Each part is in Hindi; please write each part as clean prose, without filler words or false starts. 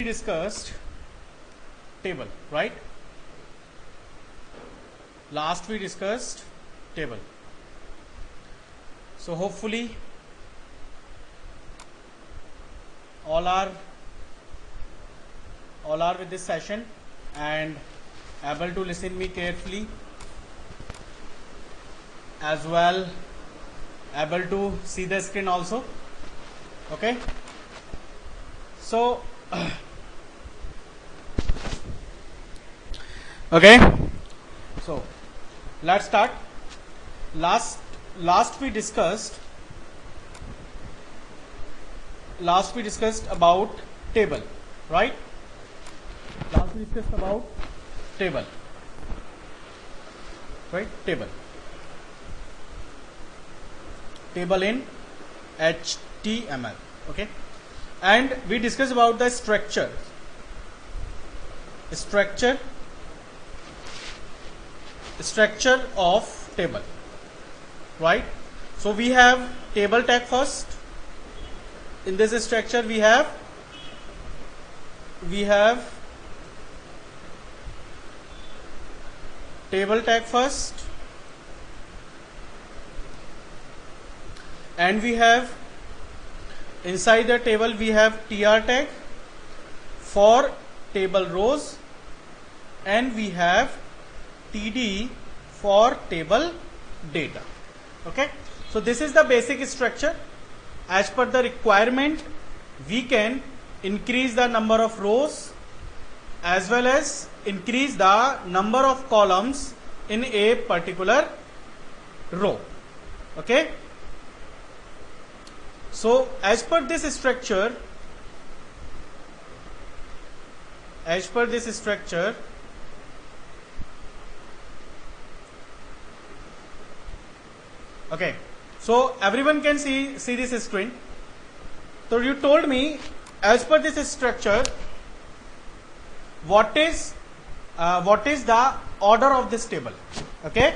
discussed table, right? Last we discussed table. So hopefully all are with this session and able to listen me carefully, as well able to see the screen also. Okay, so okay, so let's start. Last we discussed about table, right? Last we discussed about table, right? Table in HTML, okay? And we discussed about the structure of table, right? So we have table tag first. In this structure we have table tag first, and we have inside the table we have tr tag for table rows, and we have td for table data. Okay, so this is the basic structure. As per the requirement, we can increase the number of rows as well as increase the number of columns in a particular row. Okay, so as per this structure, okay, so everyone can see this screen. So you told me, as per this structure, what is the order of this table? Okay,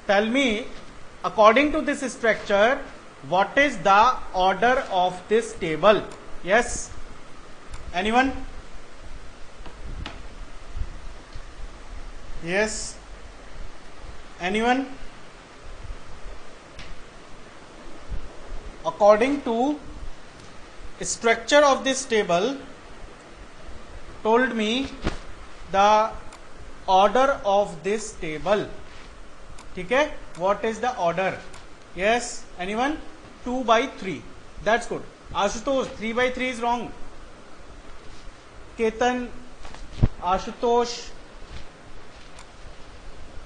tell me, according to this structure, what is the order of this table? Yes, anyone? Yes, anyone? According to structure of this table, told me the order of this table. Okay, what is the order? Yes, anyone? 2 by 3. That's good. Ashutosh, 3 by 3 is wrong. Ketan, Ashutosh.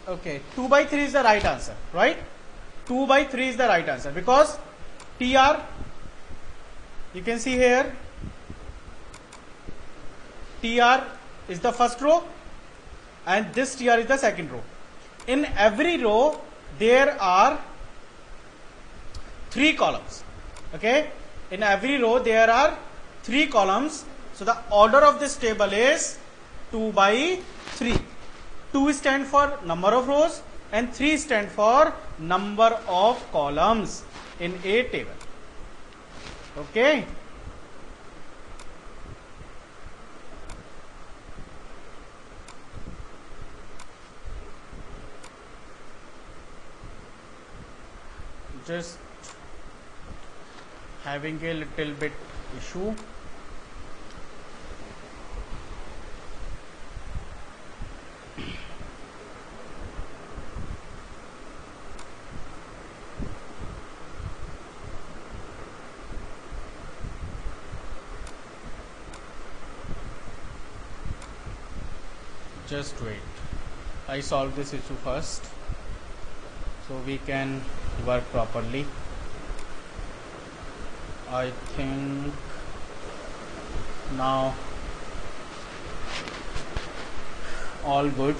Okay, 2 by 3 is the right answer, right? 2 by 3 is the right answer, because TR, you can see here, TR is the first row and this TR is the second row. In every row there are 3 columns. Okay, in every row there are 3 columns. So the order of this table is 2 by 3. 2 stand for number of rows and 3 stand for number of columns in a table. Okay, just having a little bit issue. Just wait, I solve this issue first so we can work properly. I think now all good.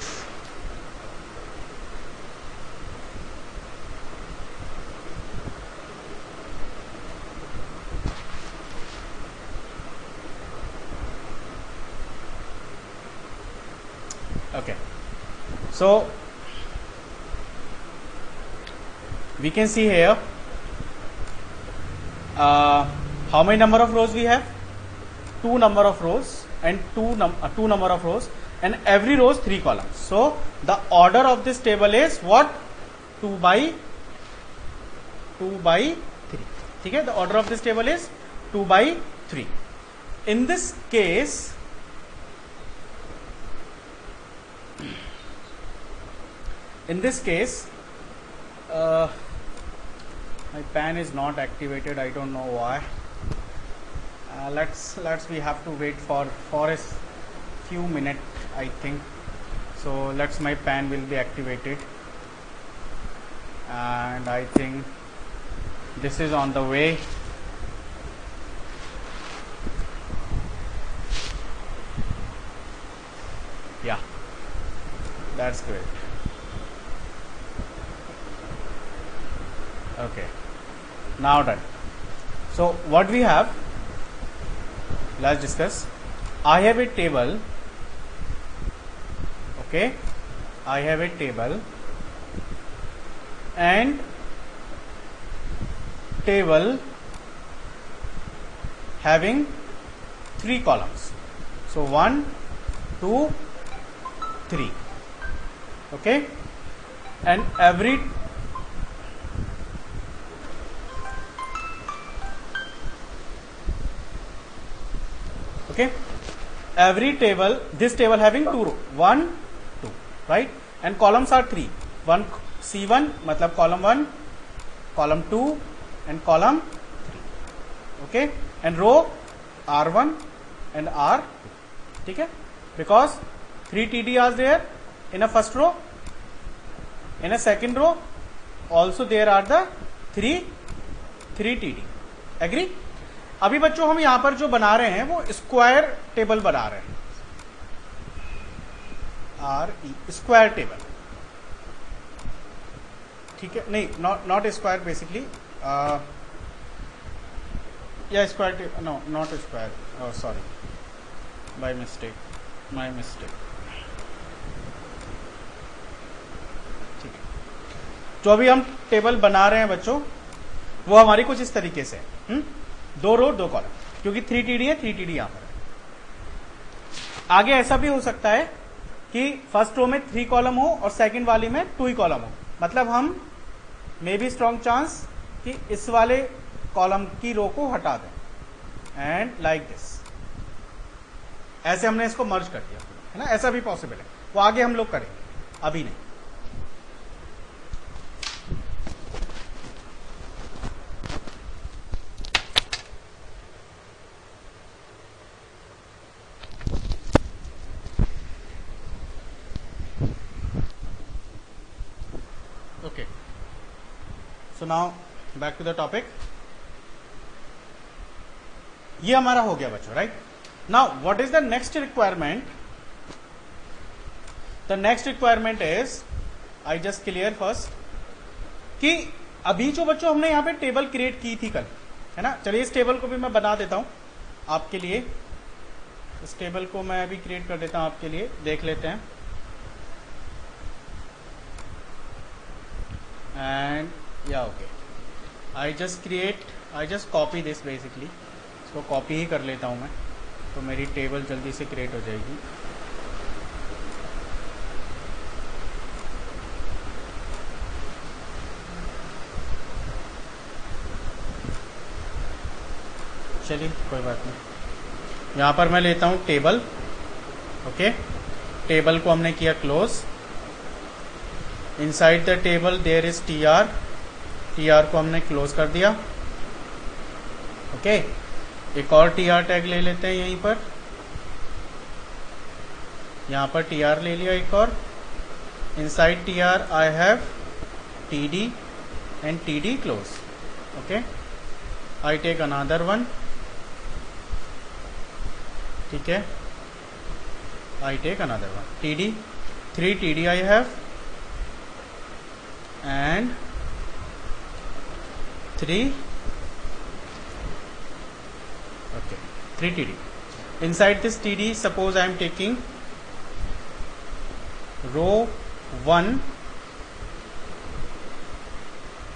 Okay, so we can see here how many number of rows we have? 2 number of rows. and two number of rows, and every row is 3 columns. So the order of this table is what? 2 by 3. ठीक है, the order of this table is 2 by 3. In this case, my pen is not activated. I don't know why. Let's we have to wait for a few minutes, I think. So my pen will be activated, and I think this is on the way. Yeah, that's great. Okay, now done. So what we have, let's discuss. I have a table. Okay, I have a table, and table having 3 columns. So 1, 2, 3. Okay, and every table, this table having 2 rows, 1, 2, right? And columns are 3. One C1 matlab column 1, column 2, and column 3. Okay, and row R1 and R2. Okay, because 3 TD are there in a first row, in a second row also there are the 3 TD. Agree? अभी बच्चों हम यहां पर जो बना रहे हैं वो स्क्वायर टेबल बना रहे हैं, स्क्वायर टेबल. ठीक है, नहीं, नॉट स्क्वायर बेसिकली, या square table, no not square, sorry, my mistake. ठीक है, जो अभी हम टेबल बना रहे हैं बच्चों वो हमारी कुछ इस तरीके से 2 रो 2 कॉलम, क्योंकि 3 TD है, 3 TD यहां पर है. आगे ऐसा भी हो सकता है कि फर्स्ट रो में 3 कॉलम हो और सेकंड वाली में 2 ही कॉलम हो. मतलब हम मे बी स्ट्रॉन्ग चांस कि इस वाले कॉलम की रो को हटा दें, एंड लाइक दिस. ऐसे हमने इसको मर्ज कर दिया है ना, ऐसा भी पॉसिबल है. वो आगे हम लोग करेंगे, अभी नहीं. Okay, so now back to the topic. ये हमारा हो गया बच्चों, right? Now what is the next requirement? The next requirement is, I just clear first कि अभी जो बच्चों हमने यहां पे टेबल क्रिएट की थी कल, है ना. चलिए इस टेबल को भी मैं बना देता हूं आपके लिए. इस टेबल को मैं अभी क्रिएट कर देता हूं आपके लिए, देख लेते हैं. And yeah, okay, I just copy this basically. इसको कॉपी ही कर लेता हूं मैं, तो मेरी टेबल जल्दी से क्रिएट हो जाएगी. चलिए कोई बात नहीं. यहां पर मैं लेता हूं टेबल. ओके, टेबल को हमने किया close. Inside the table there is TR को हमने क्लोज कर दिया. ओके, एक और TR टैग ले लेते हैं यहीं पर. यहां पर TR ले लिया एक और. Inside TR I have TD and TD close. Okay, I take another one. ठीक है, I take another one. TD, 3 TD I have, and 3 TD. Inside this TD, suppose I am taking row 1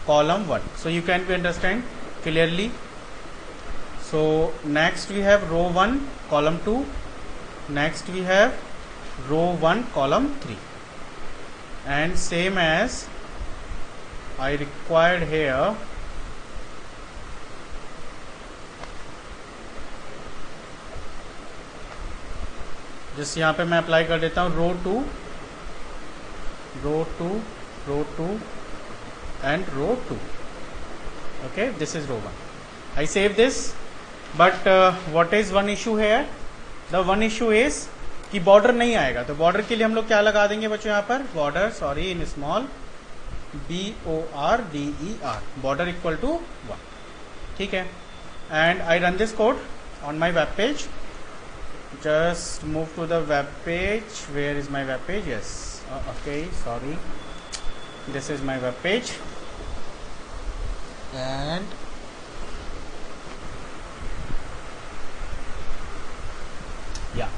column 1, so you can understand clearly. So next we have row 1 column 2 next we have row 1 column 3, and same as I required here, just यहाँ पे मैं अप्लाई कर देता हूँ रो 2 and row 2. Okay, this is row 1. I save this, but what is one issue here? The one issue is कि बॉर्डर नहीं आएगा, तो बॉर्डर के लिए हम लोग क्या लगा देंगे बच्चों यहाँ पर, border, sorry, in small BORDER, border equal to 1. ठीक है, and I run this code on my web page. Just move to the web page. Where is my web page? Yes. Okay, sorry. This is my web page. And yeah.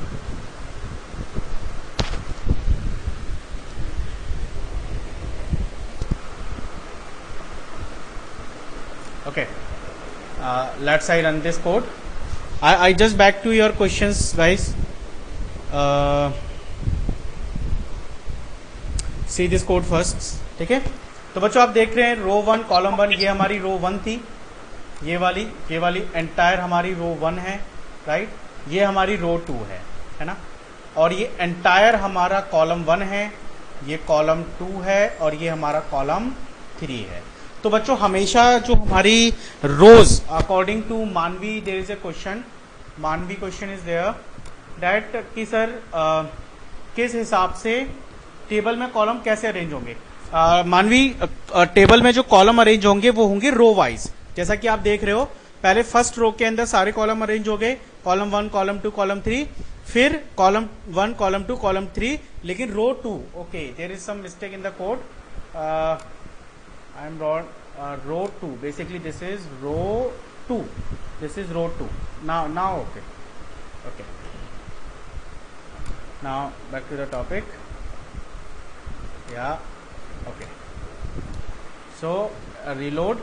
Okay. Let's I run this code. I just back to your questions, guys. See this code first. ठीक है, तो बच्चों आप देख रहे हैं रो 1 कॉलम 1, ये हमारी रो 1 थी, ये वाली एंटायर हमारी रो 1 है, राइट. ये हमारी रो 2 है ना, और ये एंटायर हमारा कॉलम 1 है, ये कॉलम 2 है, और ये हमारा कॉलम 3 है. तो बच्चों हमेशा जो हमारी रोज अकॉर्डिंग टू मानवी, देयर इज ए क्वेश्चन, मानवी क्वेश्चन इज देयर दैट कि सर किस हिसाब से टेबल में कॉलम कैसे अरेंज होंगे. मानवी टेबल में जो कॉलम अरेंज होंगे वो होंगे रो वाइज. जैसा कि आप देख रहे हो, पहले फर्स्ट रो के अंदर सारे कॉलम अरेंज हो गए, कॉलम 1, कॉलम 2, कॉलम 3, फिर कॉलम 1, कॉलम 2, कॉलम 3, लेकिन row 2, okay, there is some mistake in the code. I am wrong. Row 2. Basically, this is row 2. This is row 2. Now, okay. Okay. Now back to the topic. Yeah. Okay. So reload.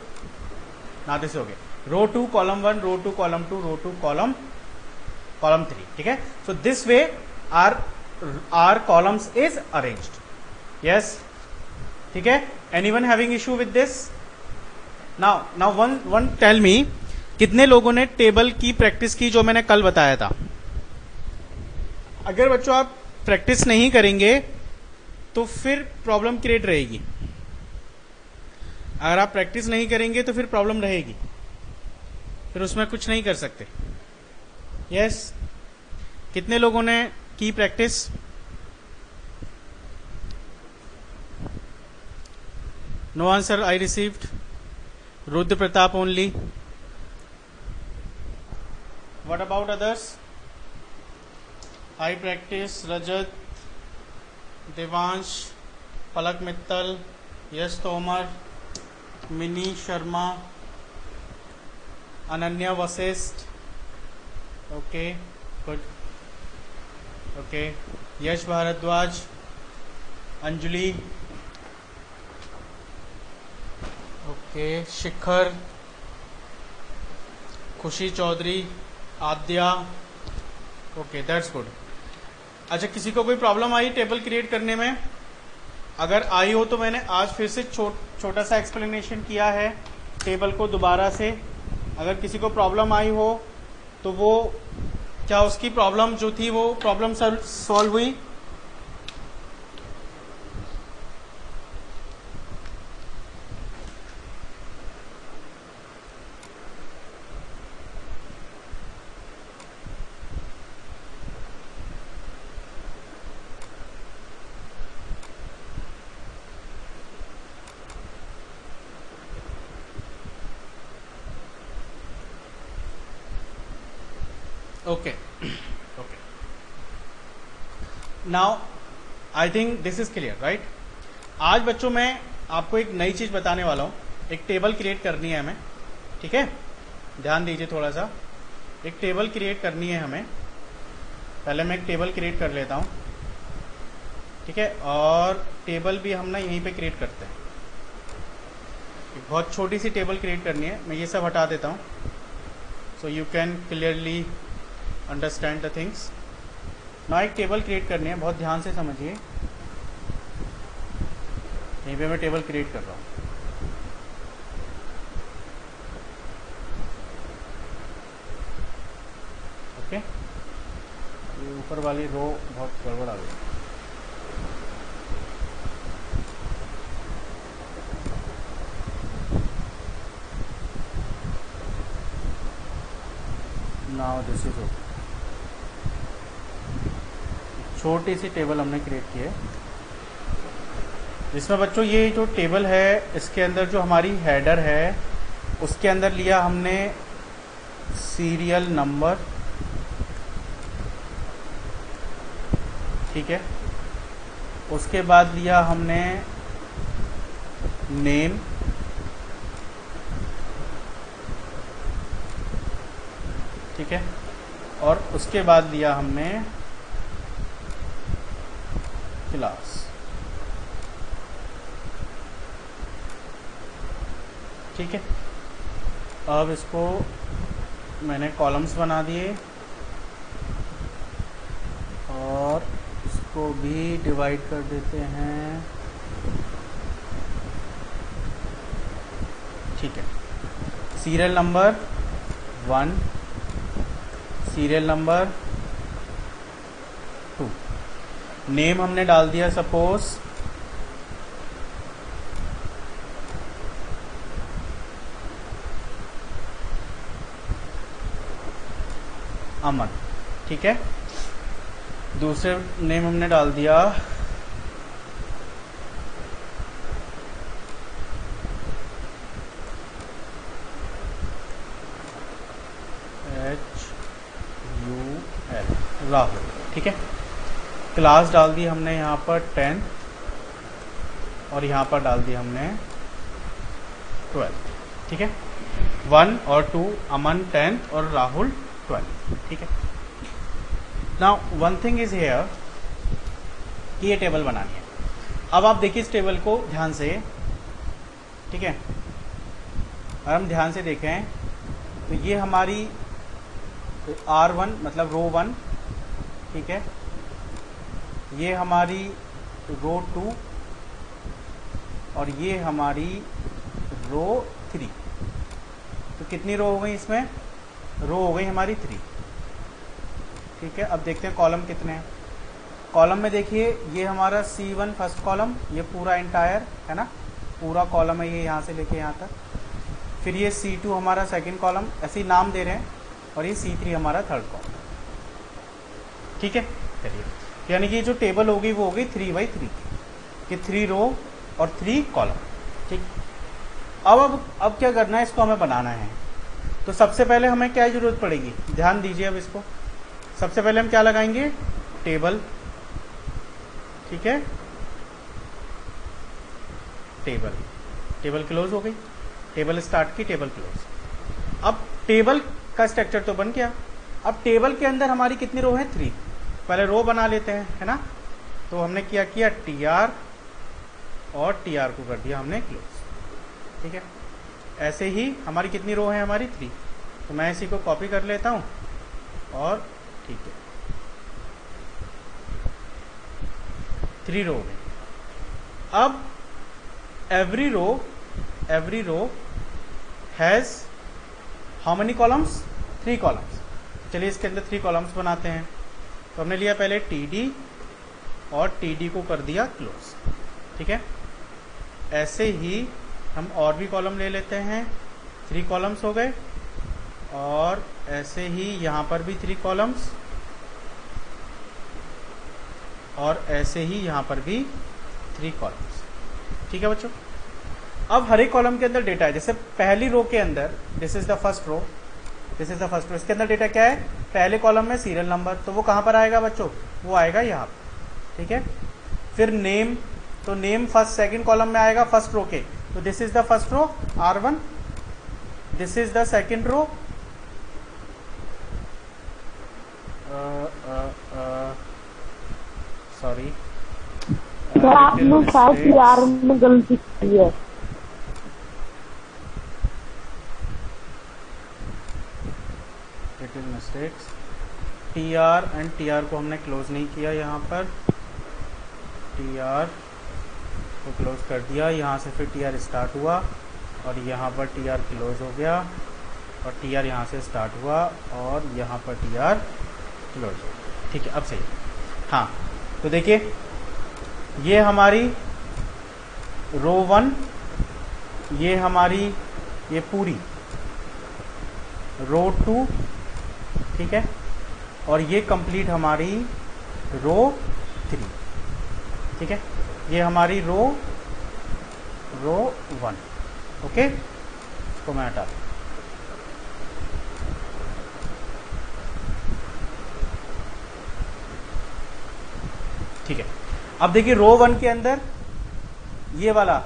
Now this is okay. Row 2, column 1, row 2, column 2, row 2, column 3. ठीक है. So this way our columns is arranged. Yes. ठीक है. Anyone having issue with this? Now one tell me, कितने लोगों ने टेबल की प्रैक्टिस की जो मैंने कल बताया था? अगर बच्चों आप प्रैक्टिस नहीं करेंगे तो फिर प्रॉब्लम क्रिएट रहेगी. अगर आप प्रैक्टिस नहीं करेंगे तो फिर प्रॉब्लम रहेगी, फिर उसमें कुछ नहीं कर सकते. यस, कितने लोगों ने की practice? No answer I received. Rudra Pratap only. What about others? I practice Rajat, Devansh, Palak Mittal, Yash Tomar, Mini Sharma, Ananya Vasist. Okay, good. Okay, Yash Bharadwaj, Anjali. Okay, Shikhar, Khushi Chaudhary, Aadya. Okay, that's good. अच्छा, किसी को कोई प्रॉब्लम आई टेबल क्रिएट करने में? अगर आई हो तो मैंने आज फिर से छोटा सा एक्सप्लेनेशन किया है टेबल को दोबारा से. अगर किसी को प्रॉब्लम आई हो तो वो क्या उसकी प्रॉब्लम जो थी वो प्रॉब्लम सॉल्व हुई? Okay, now I think this is clear, right. आज बच्चों मैं आपको एक नई चीज बताने वाला हूं. एक टेबल क्रिएट करनी है हमें, ठीक है. ध्यान दीजिए थोड़ा सा. एक टेबल क्रिएट करनी है हमें. पहले मैं एक टेबल क्रिएट कर लेता हूं, ठीक है. और टेबल भी हम ना यहीं पे क्रिएट करते हैं. एक बहुत छोटी सी टेबल क्रिएट करनी है. मैं ये सब हटा देता हूं so you can clearly understand the things. ना एक टेबल क्रिएट करनी है, बहुत ध्यान से समझिए। यहीं पे मैं टेबल क्रिएट कर रहा हूँ। ओके, ये ऊपर वाली रो बहुत गड़बड़ आ गई। Now this is okay. छोटी सी टेबल हमने क्रिएट की है, जिसमें बच्चों ये जो टेबल है इसके अंदर जो हमारी हेडर है उसके अंदर लिया हमने सीरियल नंबर, ठीक है। उसके बाद लिया हमने नेम, ठीक है। और उसके बाद लिया हमने क्लास, ठीक है। अब इसको मैंने कॉलम्स बना दिए और इसको भी डिवाइड कर देते हैं, ठीक है। Serial number 1, serial number 2, name हमने डाल दिया सपोज अमन, ठीक है। दूसरे नेम हमने डाल दिया HUL, राहुल, ठीक है। क्लास डाल दी हमने यहाँ पर 10 और यहाँ पर डाल दी हमने 12, ठीक है। 1 और 2 अमन 10 और राहुल 12, ठीक है। Now one thing is here कि ये टेबल बनानी है। अब आप देखिए इस टेबल को ध्यान से, ठीक है। अगर हम ध्यान से देखें तो ये हमारी R1 मतलब रो 1, ठीक है। ये हमारी रो 2 और ये हमारी रो 3। तो कितनी रो हो गई इसमें? रो हो गई हमारी 3, ठीक है। अब देखते हैं कॉलम कितने हैं। कॉलम में देखिए ये हमारा C1 फर्स्ट कॉलम, ये पूरा एंटायर है ना, पूरा कॉलम है ये यहाँ से लेके यहाँ तक। फिर ये C2 हमारा सेकंड कॉलम, ऐसे ही नाम दे रहे हैं, और ये C3 हमारा थर्ड कॉलम, ठीक है। चलिए, यानी कि जो टेबल होगी वो होगी 3x3 कि 3 रो और 3 कॉलम, ठीक। अब क्या करना है, इसको हमें बनाना है। तो सबसे पहले हमें क्या जरूरत पड़ेगी, ध्यान दीजिए। अब इसको सबसे पहले हम क्या लगाएंगे, टेबल, ठीक है। टेबल क्लोज हो गई, टेबल स्टार्ट की, टेबल क्लोज। अब टेबल का स्ट्रक्चर तो बन गया। अब टेबल के अंदर हमारी कितनी रो है, 3। पहले रो बना लेते हैं, है ना। तो हमने क्या किया, TR और TR को कर दिया हमने क्लोज, ठीक है। ऐसे ही हमारी कितनी रो है, हमारी 3। तो मैं इसी को कॉपी कर लेता हूं और ठीक है, 3 रो में। अब every row has how many columns, 3 columns. चलिए इसके अंदर 3 कॉलम्स बनाते हैं। तो हमने लिया पहले TD और TD को कर दिया क्लोज, ठीक है। ऐसे ही हम और भी कॉलम ले लेते हैं, 3 कॉलम्स हो गए। और ऐसे ही यहाँ पर भी 3 कॉलम्स, और ऐसे ही यहाँ पर भी 3 कॉलम्स, ठीक है बच्चों। अब हर एक कॉलम के अंदर डेटा है। जैसे पहली रो के अंदर, this is the first row, इसके अंदर डेटा क्या है, पहले कॉलम में सीरियल नंबर, तो वो कहाँ पर आएगा बच्चों, वो आएगा यहाँ पर, ठीक है। फिर नेम, तो नेम फर्स्ट सेकंड कॉलम में आएगा फर्स्ट रो के, तो this is the first row R1, this is the second row sorry आपने शायद R में गलती की है। Little mistakes, TR TR and TR को हमने क्लोज नहीं किया, यहाँ पर TR को क्लोज कर दिया, यहाँ से फिर TR स्टार्ट हुआ और यहाँ पर TR क्लोज हो गया और TR यहाँ से स्टार्ट हुआ और यहाँ पर TR क्लोज हो गया। ठीक है, अब सही। हाँ, तो देखिए ये हमारी रो 1, ये हमारी ये पूरी रो 2, ठीक है, और ये कंप्लीट हमारी रो 3, ठीक है, ये हमारी रो 1। ओके, इसको मैं हटा दूं। ठीक है, अब देखिए रो 1 के अंदर ये वाला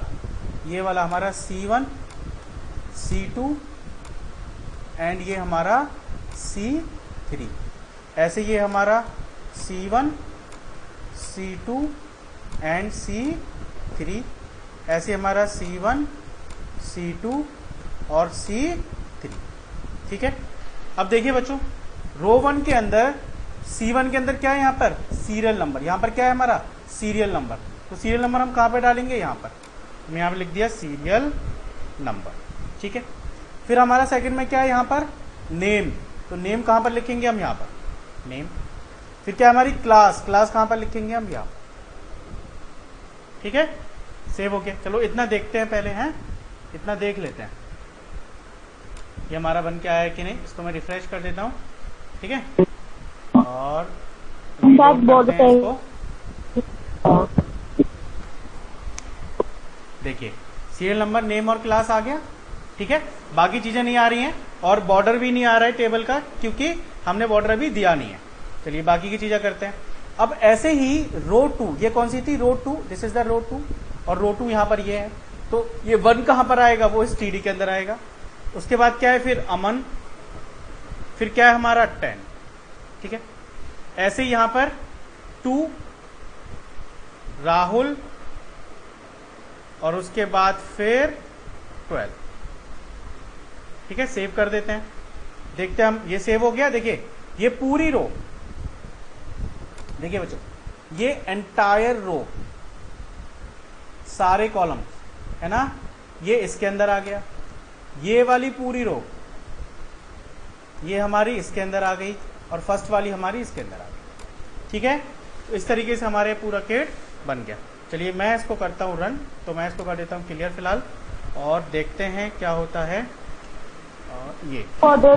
हमारा C1 C2 एंड ये हमारा C3, ऐसे ये हमारा C1 C2 एंड C3, ऐसे हमारा C1 C2 और C3। ठीक है, अब देखिए बच्चों रो 1 के अंदर C1 के अंदर क्या है, यहाँ पर सीरियल नंबर, यहाँ पर क्या है हमारा सीरियल नंबर, तो सीरियल नंबर हम कहाँ पे डालेंगे, यहाँ पर, मैं यहाँ पे लिख दिया सीरियल नंबर। ठीक है, फिर हमारा सेकंड में क्या है, यहाँ पर नेम, तो नेम कहाँ पर लिखेंगे हम, यहाँ पर नेम। फिर क्या हमारी क्लास कहाँ पर लिखेंगे हम, यहाँ। ठीक है, सेव हो गया। चलो इतना देखते हैं पहले, हैं इतना देख लेते हैं ये हमारा बन के आया है कि नहीं। इसको मैं रिफ्रेश कर देता हूँ, ठीक है, और करते हैं इसको। देखिए सीरियल नंबर, नेम और क्लास आ गया। ठीक है, बाकी चीजें नहीं आ रही हैं और बॉर्डर भी नहीं आ रहा है टेबल का, क्योंकि हमने बॉर्डर अभी दिया नहीं है। चलिए बाकी की चीजें करते हैं। अब ऐसे ही रो 2, ये कौन सी थी, रो 2, दिस इज द रो 2, और रो 2 यहां पर ये है, तो ये 1 कहां पर आएगा, वो इस TD के अंदर आएगा। उसके बाद क्या है, फिर अमन, फिर क्या है हमारा 10। ठीक है, ऐसे ही यहां पर 2 राहुल और उसके बाद फिर 12। ठीक है, सेव कर देते हैं, देखते हैं हम, ये सेव हो गया। देखिए ये पूरी रो, देखिए बच्चों ये एंटायर रो, सारे कॉलम है ना, ये इसके अंदर आ गया। ये वाली पूरी रो ये हमारी इसके अंदर आ गई और फर्स्ट वाली हमारी इसके अंदर आ गई। ठीक है, तो इस तरीके से हमारे पूरा किट बन गया। चलिए मैं इसको करता हूं रन, तो मैं इसको कर देता हूं क्लियर फिलहाल, और देखते हैं क्या होता है। ये तो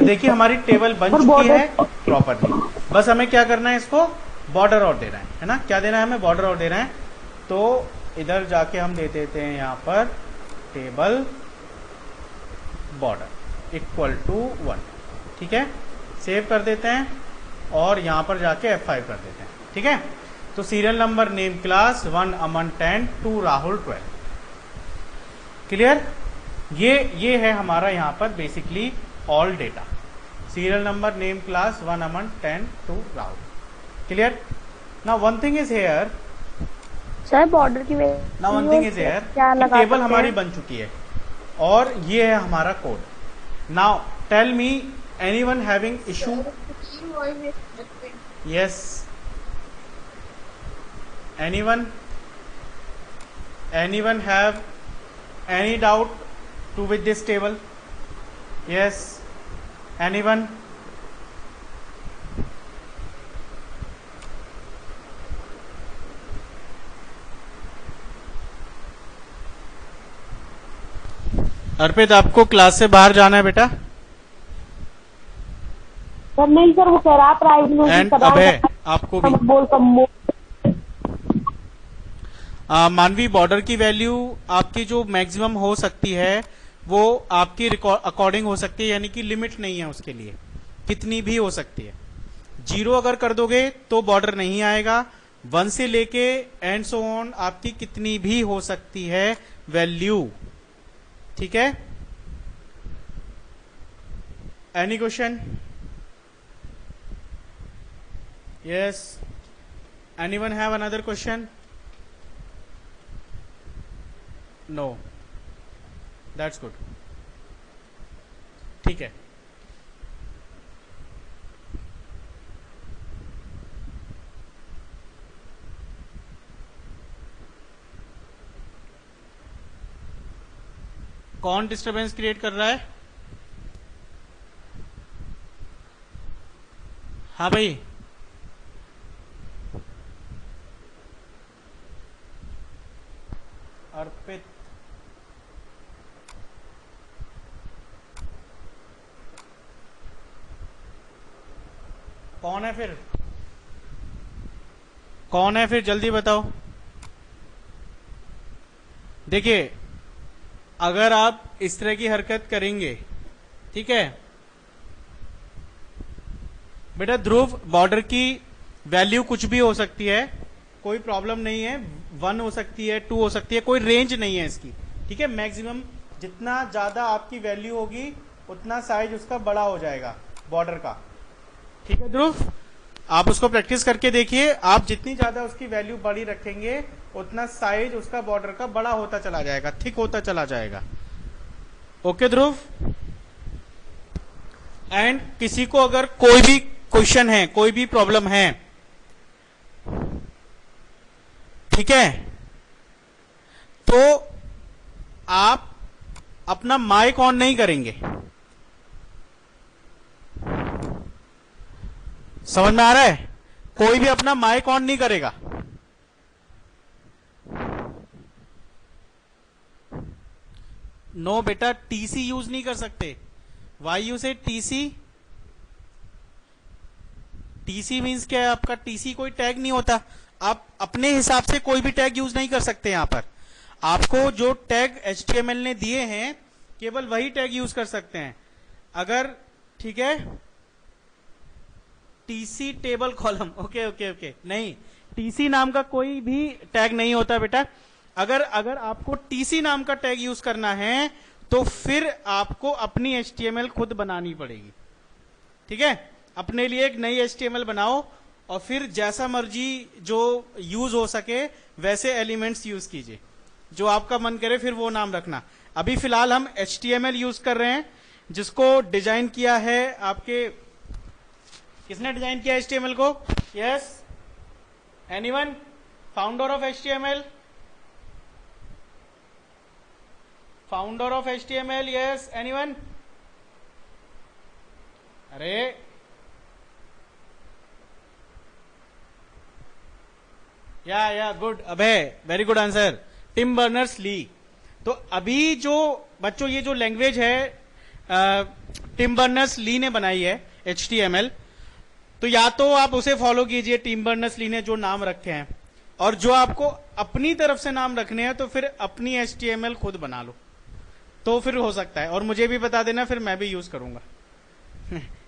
देखिए हमारी टेबल बन चुकी है प्रॉपरली, बस हमें क्या करना है, इसको बॉर्डर और देना है ना, क्या देना है हमें, बॉर्डर और देना है। तो इधर जाके हम दे देते हैं यहाँ पर टेबल बॉर्डर इक्वल टू 1। ठीक है, सेव कर देते हैं और यहाँ पर जाके F5 कर देते हैं। ठीक है, तो serial number, name, class 1 Aman 10, 2 Rahul 12। Clear, ये है हमारा यहाँ पर basically all data, serial number, name, class 1 Aman 10, 2 Rahul. Clear, now one thing is here, sir border की now one thing is here, table हमारी बन चुकी है और ये है हमारा code. Now tell me anyone having issue? Yes, anyone have any doubt to with this table? Yes, anyone? अर्पित आपको क्लास से बाहर जाना है बेटा? सर नहीं सर, वो कह रहा प्राइवेट में एंड अभय आपको भी मानवी, बॉर्डर की वैल्यू आपकी जो मैक्सिमम हो सकती है वो आपकी अकॉर्डिंग हो सकती है, यानी कि लिमिट नहीं है उसके लिए, कितनी भी हो सकती है। 0 अगर कर दोगे तो बॉर्डर नहीं आएगा, 1 से लेके एंड सो ऑन आपकी कितनी भी हो सकती है वैल्यू। ठीक है, any question? Yes, anyone have another question? No, that's good. ठीक है, कौन डिस्टरबेंस क्रिएट कर रहा है? हाँ भाई, अर्पित। कौन है फिर? कौन है फिर, जल्दी बताओ। देखिए, अगर आप इस तरह की हरकत करेंगे, ठीक है बेटा ध्रुव, बॉर्डर की वैल्यू कुछ भी हो सकती है, कोई प्रॉब्लम नहीं है। 1 हो सकती है, 2 हो सकती है, कोई रेंज नहीं है इसकी, ठीक है। मैक्सिमम जितना ज्यादा आपकी वैल्यू होगी उतना साइज उसका बड़ा हो जाएगा बॉर्डर का, ठीक है ध्रुव। आप उसको प्रैक्टिस करके देखिए, आप जितनी ज्यादा उसकी वैल्यू बड़ी रखेंगे उतना साइज उसका बॉर्डर का बड़ा होता चला जाएगा, थिक होता चला जाएगा। Okay Dhruv. एंड किसी को अगर कोई भी क्वेश्चन है, कोई भी प्रॉब्लम है, ठीक है, तो आप अपना माइक ऑन नहीं करेंगे। समझ में आ रहा है? कोई भी अपना माइक ऑन नहीं करेगा। नो बेटा, टीसी यूज नहीं कर सकते। वाई यू से टीसी? टीसी मीन्स क्या है आपका? टीसी कोई टैग नहीं होता। आप अपने हिसाब से कोई भी टैग यूज नहीं कर सकते। यहां पर आपको जो टैग HTML ने दिए हैं केवल वही टैग यूज कर सकते हैं। अगर, ठीक है, TC table column, okay okay okay, नहीं, टीसी नाम का कोई भी टैग नहीं होता बेटा। अगर आपको टीसी नाम का टैग यूज करना है तो फिर आपको अपनी HTML खुद बनानी पड़ेगी, ठीक है। अपने लिए एक नई HTML बनाओ और फिर जैसा मर्जी जो यूज हो सके वैसे एलिमेंट्स यूज कीजिए, जो आपका मन करे फिर वो नाम रखना। अभी फिलहाल हम HTML यूज कर रहे हैं, जिसको डिजाइन किया है आपके, किसने डिजाइन किया HTML को? Yes, anyone? Founder of HTML? Founder of HTML, yes, anyone? अरे yeah good Abhay, very good answer, Tim Berners Lee. तो अभी जो बच्चों ये जो लैंग्वेज है टिम बर्नर्स ली ने बनाई है HTML, तो या तो आप उसे फॉलो कीजिए, टिम बर्नर्स ली ने जो नाम रखे हैं, और जो आपको अपनी तरफ से नाम रखने हैं तो फिर अपनी HTML खुद बना लो, तो फिर हो सकता है। और मुझे भी बता देना, फिर मैं भी यूज करूंगा।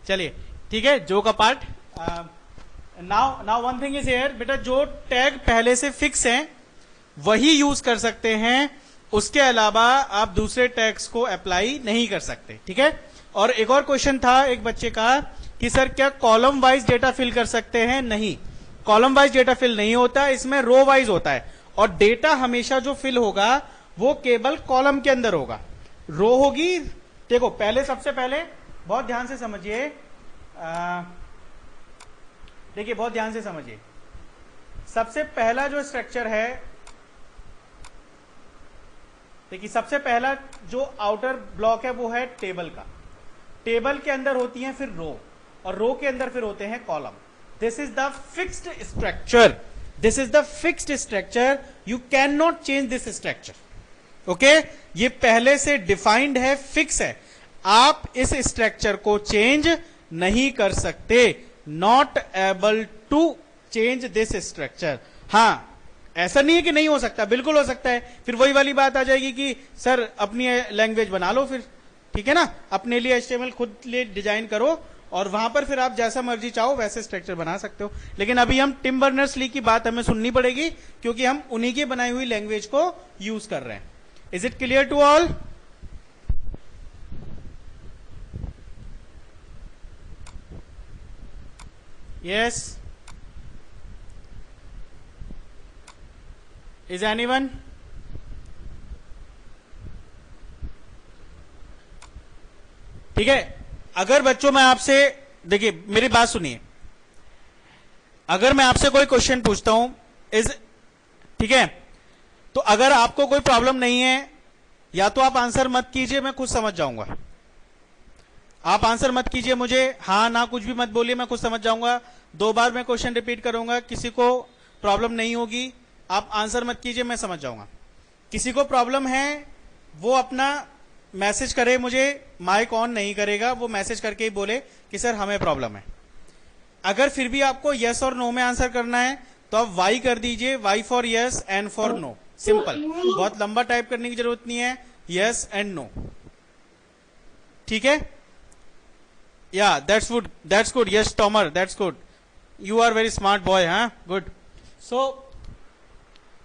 चलिए ठीक है, जो का part. Now one thing is here बेटा, जो टैग पहले से फिक्स है वही यूज कर सकते हैं, उसके अलावा आप दूसरे टैग्स को अप्लाई नहीं कर सकते, ठीक है। और एक और क्वेश्चन था एक बच्चे का कि सर क्या कॉलम वाइज डेटा फिल कर सकते हैं? नहीं, कॉलम वाइज डेटा फिल नहीं होता, इसमें रो वाइज होता है। और डेटा हमेशा जो फिल होगा वो केवल कॉलम के अंदर होगा, रो होगी। देखो पहले, सबसे पहले बहुत ध्यान से समझिए, देखिए बहुत ध्यान से समझिए। सबसे पहला जो स्ट्रक्चर है, देखिए सबसे पहला जो आउटर ब्लॉक है वो है टेबल का। टेबल के अंदर होती है फिर रो, और रो के अंदर फिर होते हैं column. This is the fixed structure, this is the fixed structure, you can not change this structure. Okay, ये पहले से डिफाइंड है, फिक्स है, आप इस स्ट्रक्चर को चेंज नहीं कर सकते। Not able to change this structure. हाँ, ऐसा नहीं है कि नहीं हो सकता, बिल्कुल हो सकता है। फिर वही वाली बात आ जाएगी कि सर अपनी लैंग्वेज बना लो फिर, ठीक है ना, अपने लिए HTML खुद लिए डिजाइन करो और वहां पर फिर आप जैसा मर्जी चाहो वैसे स्ट्रक्चर बना सकते हो। लेकिन अभी हम टिम बर्नर्स ली की बात हमें सुननी पड़ेगी, क्योंकि हम उन्हीं की बनाई हुई लैंग्वेज को यूज कर रहे हैं। Is it clear to all? Yes, is anyone? ठीक है, अगर बच्चों मैं आपसे, देखिए मेरी बात सुनिए, अगर मैं आपसे कोई क्वेश्चन पूछता हूं, ठीक है, तो अगर आपको कोई प्रॉब्लम नहीं है या तो आप आंसर मत कीजिए, मैं खुद समझ जाऊंगा। आप आंसर मत कीजिए, मुझे हाँ ना कुछ भी मत बोलिए, मैं खुद समझ जाऊंगा। 2 बार मैं क्वेश्चन रिपीट करूंगा, किसी को प्रॉब्लम नहीं होगी। आप आंसर मत कीजिए, मैं समझ जाऊंगा। किसी को प्रॉब्लम है वो अपना मैसेज करे मुझे, माइक ऑन नहीं करेगा, वो मैसेज करके ही बोले कि सर हमें प्रॉब्लम है। अगर फिर भी आपको यस और नो में आंसर करना है तो आप वाई कर दीजिए, Y for yes, N for no, simple. बहुत लंबा टाइप करने की जरूरत नहीं है, यस एंड नो, ठीक है। Yeah that's good, yes Tomar, that's good, you are very smart boy, हाँ गुड। सो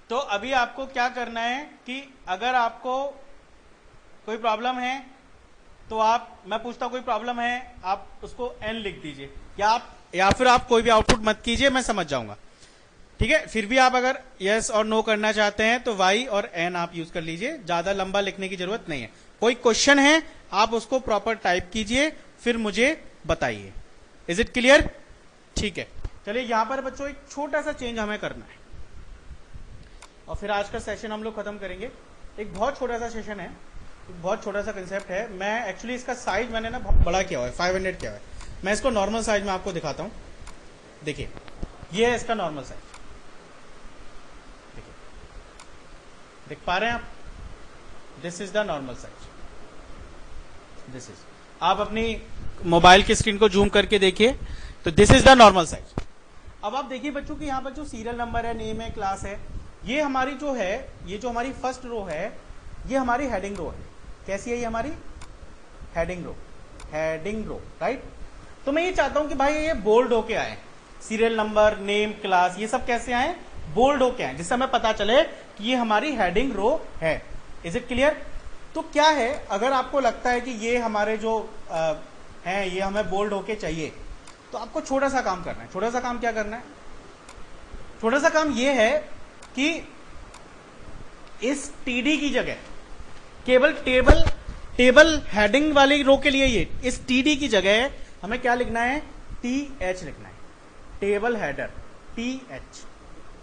तो अभी आपको क्या करना है कि अगर आपको कोई प्रॉब्लम है तो आप, मैं पूछता हूं कोई प्रॉब्लम है, आप उसको एन लिख दीजिए, या फिर आप कोई भी आउटपुट मत कीजिए, मैं समझ जाऊंगा, ठीक है। फिर भी आप अगर यस और नो करना चाहते हैं तो वाई और एन आप यूज कर लीजिए, ज्यादा लंबा लिखने की जरूरत नहीं है। कोई क्वेश्चन है आप उसको प्रॉपर टाइप कीजिए, फिर मुझे बताइए। Is it clear? ठीक है, चलिए यहां पर बच्चों एक छोटा सा चेंज हमें करना है और फिर आज का सेशन हम लोग खत्म करेंगे। एक बहुत छोटा सा सेशन है, एक बहुत छोटा सा कंसेप्ट है। मैं एक्चुअली इसका साइज मैंने ना बहुत बड़ा किया हुआ है, 500 किया हुआ है। मैं इसको नॉर्मल साइज में आपको दिखाता हूं। देखिए ये है इसका नॉर्मल साइज, देखिए, देख पा रहे हैं आप? This is the normal size, this is, आप अपनी मोबाइल की स्क्रीन को जूम करके देखिए तो this is the normal size. अब आप देखिए बच्चों कि यहां पर जो सीरियल नंबर है, नेम है, क्लास है, ये हमारी जो है, ये जो हमारी फर्स्ट रो है, ये हमारी हेडिंग रो है। कैसी है ये हमारी हेडिंग रो, हेडिंग रो, राइट। तो मैं ये चाहता हूं कि भाई ये बोल्ड होके आए, सीरियल नंबर, नेम, क्लास, ये सब कैसे आए? बोल्ड होके आए, जिससे हमें पता चले कि ये हमारी हेडिंग रो है। Is it clear? तो क्या है, अगर आपको लगता है कि ये हमारे जो हैं ये हमें बोल्ड होके चाहिए, तो आपको छोटा सा काम करना है। छोटा सा काम क्या करना है? छोटा सा काम ये है कि इस टीडी की जगह केवल टेबल हेडिंग वाली रो के लिए, ये इस टीडी की जगह हमें क्या लिखना है? टीएच लिखना है, टेबल हेडर, टीएच,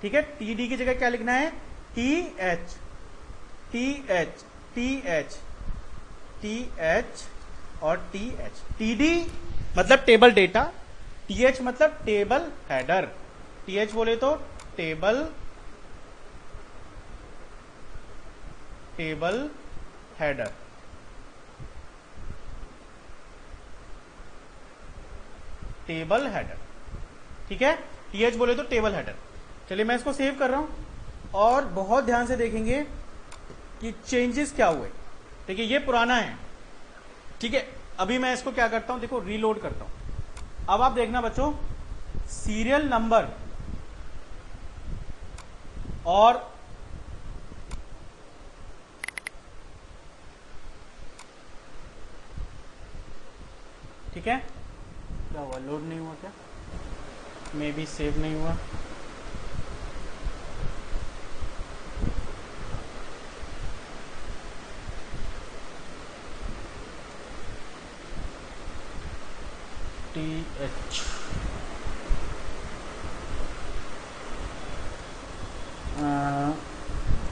ठीक है। टीडी की जगह क्या लिखना है? टीएच, टीएच, टीएच, टीएच और टीएच। टीडी मतलब टेबल डेटा, टीएच मतलब टेबल हेडर। टीएच बोले तो टेबल हेडर, टेबल हेडर, ठीक है। टीएच बोले तो टेबल हेडर। चलिए मैं इसको सेव कर रहा हूं और बहुत ध्यान से देखेंगे कि चेंजेस क्या हुए। देखिए ये पुराना है, ठीक है। अभी मैं इसको क्या करता हूं, देखो रीलोड करता हूं। अब आप देखना बच्चों, सीरियल नंबर और ठीक है, क्या हुआ? लोड नहीं हुआ क्या? मे बी सेव नहीं हुआ। TH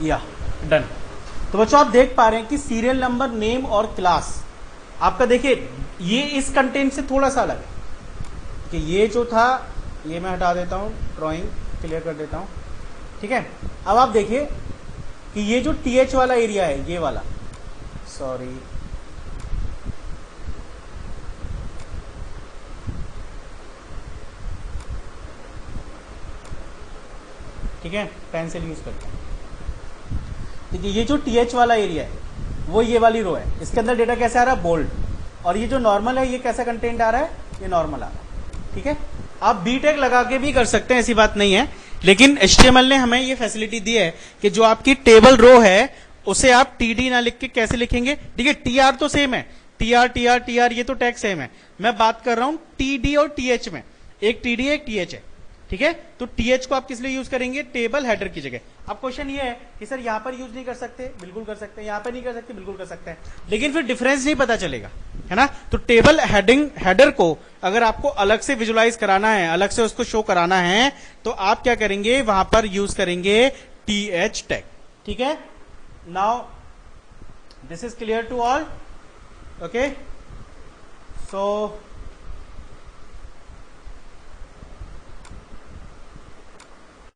या डन। तो बच्चों आप देख पा रहे हैं कि सीरियल नंबर, नेम और क्लास आपका, देखिए ये इस कंटेंट से थोड़ा सा अलग है कि ये जो था ये मैं हटा देता हूं, ड्राइंग क्लियर कर देता हूं, ठीक है। अब आप देखिए कि ये जो टीएच वाला एरिया है, ये वाला, सॉरी, ठीक है, पेंसिल यूज करते हैं। देखिए ये जो टीएच वाला एरिया है वो ये वाली रो है, इसके अंदर डेटा कैसे आ रहा है? बोल्ड। और ये जो नॉर्मल है ये कैसा कंटेंट आ रहा है? ये नॉर्मल आ रहा है, ठीक है। आप बी टैग लगा के भी कर सकते हैं, ऐसी बात नहीं है, लेकिन HTML ने हमें ये फैसिलिटी दी है कि जो आपकी टेबल रो है उसे आप टीडी ना लिख के कैसे लिखेंगे? ठीक है, टीआर तो सेम है, टीआर टीआर टीआर, ये तो टैग सेम है। मैं बात कर रहा हूं टीडी और टीएच में, एक टीडी है एक टीएच है, ठीक है। तो टीएच को आप किस लिए यूज करेंगे? टेबल हेडर की जगह। अब क्वेश्चन ये है कि सर यहां पर यूज नहीं कर सकते? बिल्कुल कर सकते हैं। यहां पर नहीं कर सकते? बिल्कुल कर सकते हैं, लेकिन फिर डिफरेंस नहीं पता चलेगा, है ना। तो टेबल हेडर को अगर आपको अलग से विजुलाइज कराना है, अलग से उसको शो कराना है, तो आप क्या करेंगे? वहां पर यूज करेंगे टीएच टैग, ठीक है। Now This is clear to all? Okay. So